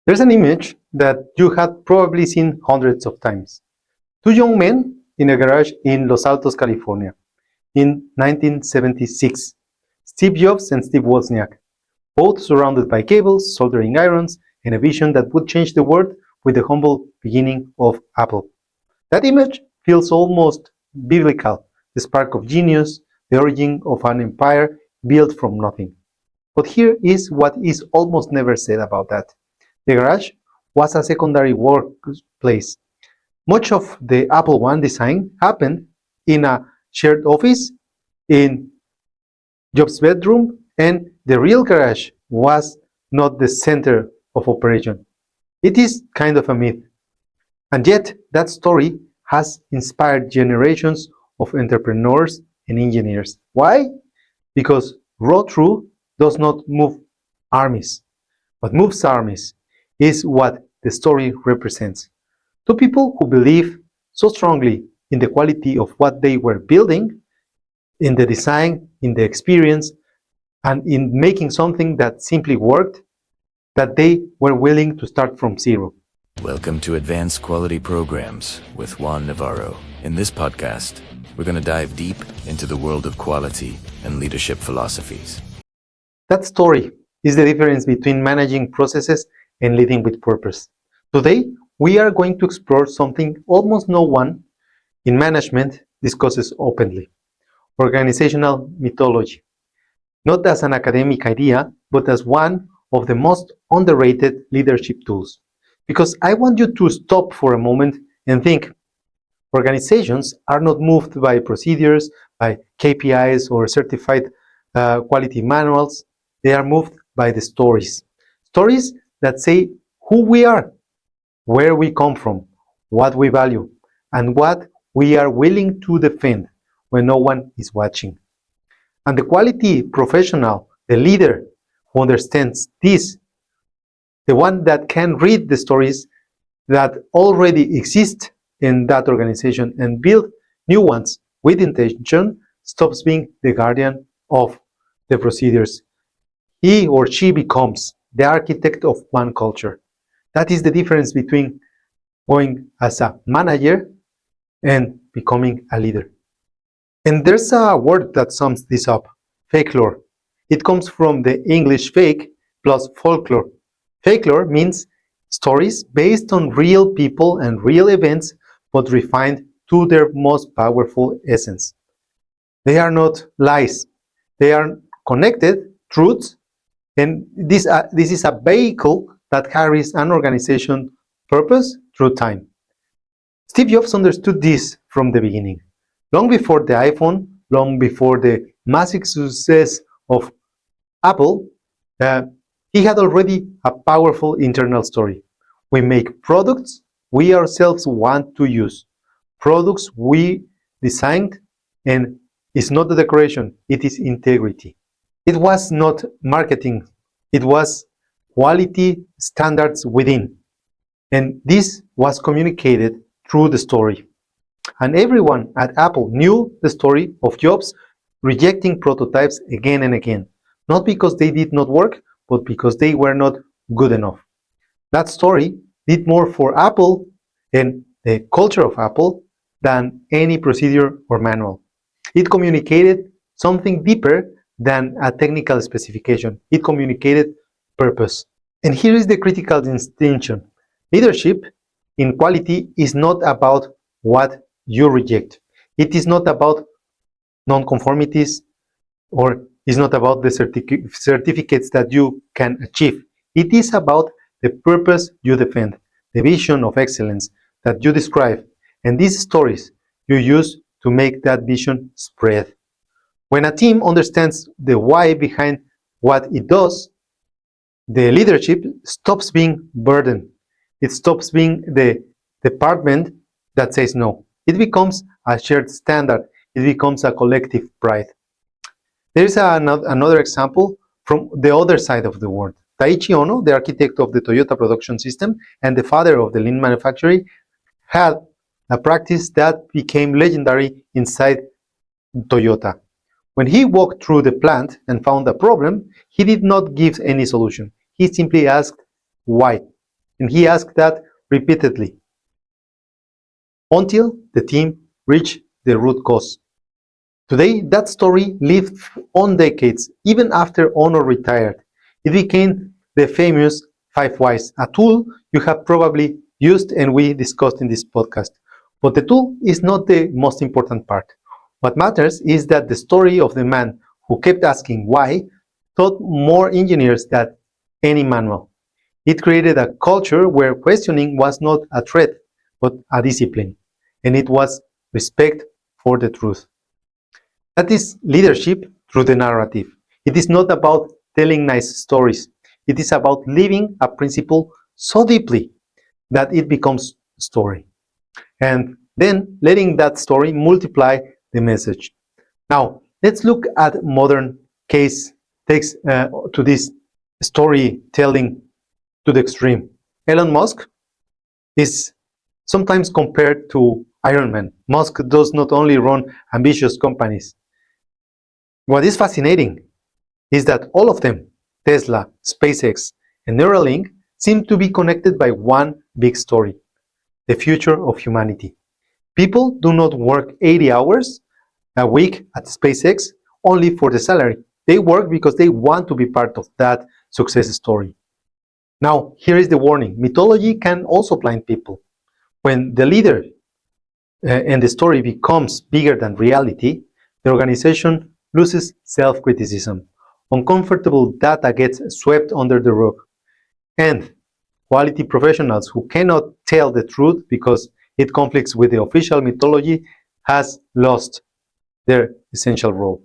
There's an image that you had probably seen hundreds of times. Two young men in a garage in Los Altos, California, in 1976. Steve Jobs and Steve Wozniak, both surrounded by cables, soldering irons, and a vision that would change the world with the humble beginning of Apple. That image feels almost biblical, the spark of genius, the origin of an empire built from nothing. But here is what is almost never said about that. The garage was a secondary workplace. Much of the Apple I design happened in a shared office, in Jobs' bedroom, and the real garage was not the center of operation. It is kind of a myth. And yet, that story has inspired generations of entrepreneurs and engineers. Why? Because raw truth does not move armies. What moves armies is what the story represents. Two people who believe so strongly in the quality of what they were building, in the design, in the experience, and in making something that simply worked, that they were willing to start from zero. Welcome to Advanced Quality Programs with Juan Navarro. In this podcast, we're going to dive deep into the world of quality and leadership philosophies. That story is the difference between managing processes and leading with purpose. Today, we are going to explore something almost no one in management discusses openly: organizational mythology. Not as an academic idea, but as one of the most underrated leadership tools. Because I want you to stop for a moment and think. Organizations are not moved by procedures, by KPIs or certified quality manuals. They are moved by the stories. Stories that say who we are, where we come from, what we value, and what we are willing to defend when no one is watching. And the quality professional, the leader who understands this, the one that can read the stories that already exist in that organization and build new ones with intention, stops being the guardian of the procedures. He or she becomes the architect of one culture. That is the difference between going as a manager and becoming a leader. And there's a word that sums this up: folklore. It comes from the English fake plus folklore. Folklore means stories based on real people and real events, but refined to their most powerful essence. They are not lies. They are connected truths, and this is a vehicle that carries an organization purpose through time. Steve Jobs understood this from the beginning. Long before the iPhone, long before the massive success of Apple, he had already a powerful internal story. We make products we ourselves want to use, products we designed, and it's not the decoration, it is integrity. It was not marketing, it was quality standards within. And this was communicated through the story. And everyone at Apple knew the story of Jobs rejecting prototypes again and again, not because they did not work, but because they were not good enough. That story did more for Apple and the culture of Apple than any procedure or manual. It communicated something deeper than a technical specification. It communicated purpose. And here is the critical distinction. Leadership in quality is not about what you reject. It is not about non-conformities, or is not about the certificates that you can achieve. It is about the purpose you defend, the vision of excellence that you describe, and these stories you use to make that vision spread. When a team understands the why behind what it does, the leadership stops being burden. It stops being the department that says no. It becomes a shared standard. It becomes a collective pride. There is another example from the other side of the world. Taiichi Ohno, the architect of the Toyota production system and the father of the lean manufacturing, had a practice that became legendary inside Toyota. When he walked through the plant and found a problem, he did not give any solution. He simply asked why. And he asked that repeatedly until the team reached the root cause. Today, that story lived on decades, even after Honor retired. It became the famous 5 Whys, a tool you have probably used and we discussed in this podcast. But the tool is not the most important part. What matters is that the story of the man who kept asking why taught more engineers than any manual. It created a culture where questioning was not a threat, but a discipline, and it was respect for the truth. That is leadership through the narrative. It is not about telling nice stories. It is about living a principle so deeply that it becomes a story. And then letting that story multiply the message. Now, let's look at modern case takes to this storytelling to the extreme. Elon Musk is sometimes compared to Iron Man. Musk does not only run ambitious companies. What is fascinating is that all of them, Tesla, SpaceX, and Neuralink, seem to be connected by one big story: the future of humanity. People do not work 80 hours a week at SpaceX only for the salary. They work because they want to be part of that success story. Now, here is the warning. Mythology can also blind people. When the leader and the story becomes bigger than reality, the organization loses self-criticism. Uncomfortable data gets swept under the rug. And quality professionals who cannot tell the truth because it conflicts with the official mythology has lost their essential role.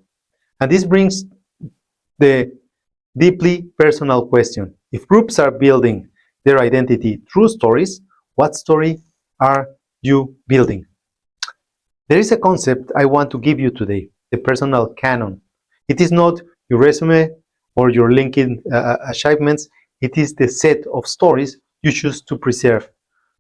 And this brings the deeply personal question. If groups are building their identity through stories, what story are you building? There is a concept I want to give you today, the personal canon. It is not your resume or your LinkedIn achievements. It is the set of stories you choose to preserve,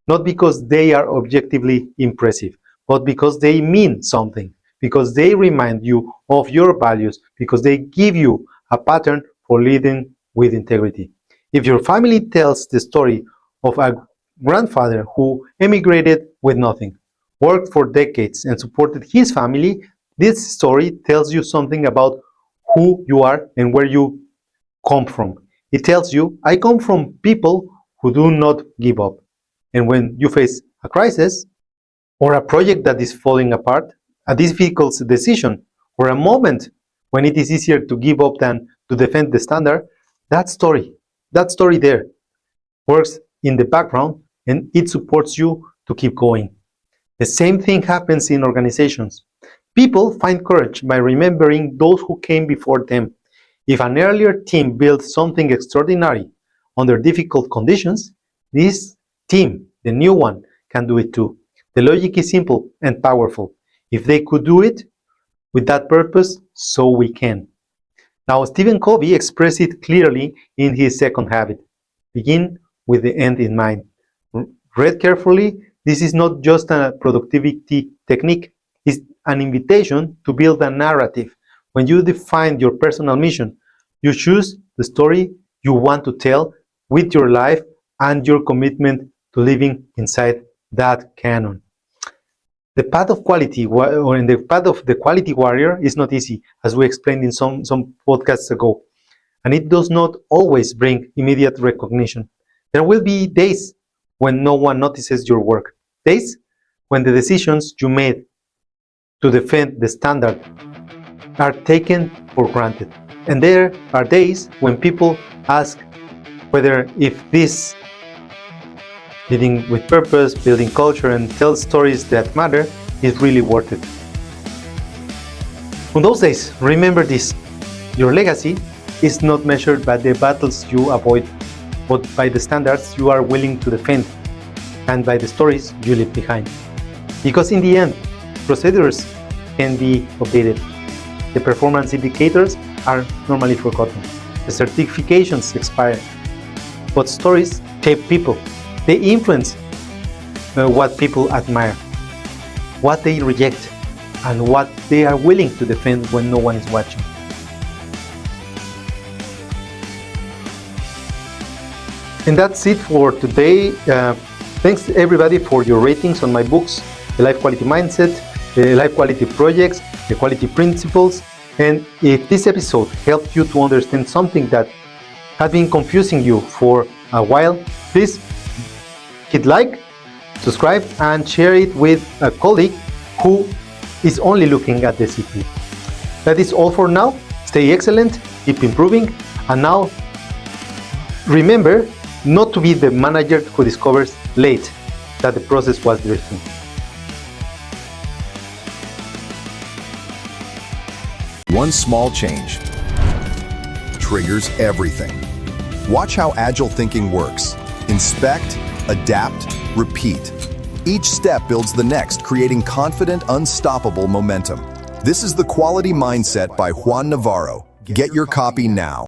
not because they are objectively impressive, but because they mean something, because they remind you of your values, because they give you a pattern for leading with integrity. If your family tells the story of a grandfather who emigrated with nothing, worked for decades, and supported his family, this story tells you something about who you are and where you come from. It tells you, I come from people who do not give up. And when you face a crisis, or a project that is falling apart, a difficult decision, or a moment when it is easier to give up than to defend the standard, that story there works in the background and it supports you to keep going. The same thing happens in organizations. People find courage by remembering those who came before them. If an earlier team built something extraordinary under difficult conditions, this team, the new one, can do it too. The logic is simple and powerful. If they could do it with that purpose, so we can. Now, Stephen Covey expressed it clearly in his second habit. Begin with the end in mind. Read carefully, this is not just a productivity technique. It's an invitation to build a narrative. When you define your personal mission, you choose the story you want to tell with your life and your commitment to living inside that canon. The path of quality, or in the path of the quality warrior, is not easy, as we explained in some podcasts ago, and it does not always bring immediate recognition. There will be days when no one notices your work, days when the decisions you made to defend the standard are taken for granted, and there are days when people ask whether if this leading with purpose, building culture, and tell stories that matter is really worth it. On those days, remember this: your legacy is not measured by the battles you avoid, but by the standards you are willing to defend and by the stories you leave behind. Because in the end, procedures can be updated. The performance indicators are normally forgotten. The certifications expire. But stories shape people. They influence what people admire, what they reject, and what they are willing to defend when no one is watching. And that's it for today. Thanks everybody for your ratings on my books, The Life Quality Mindset, The Life Quality Projects, The Quality Principles. And if this episode helped you to understand something that had been confusing you for a while, please hit like, subscribe, and share it with a colleague who is only looking at the CP. That is all for now. Stay excellent, keep improving, and now remember not to be the manager who discovers late that the process was drifting. One small change triggers everything. Watch how agile thinking works. Inspect, adapt, repeat. Each step builds the next, creating confident, unstoppable momentum. This is The Quality Mindset by Juan Navarro. Get your copy now.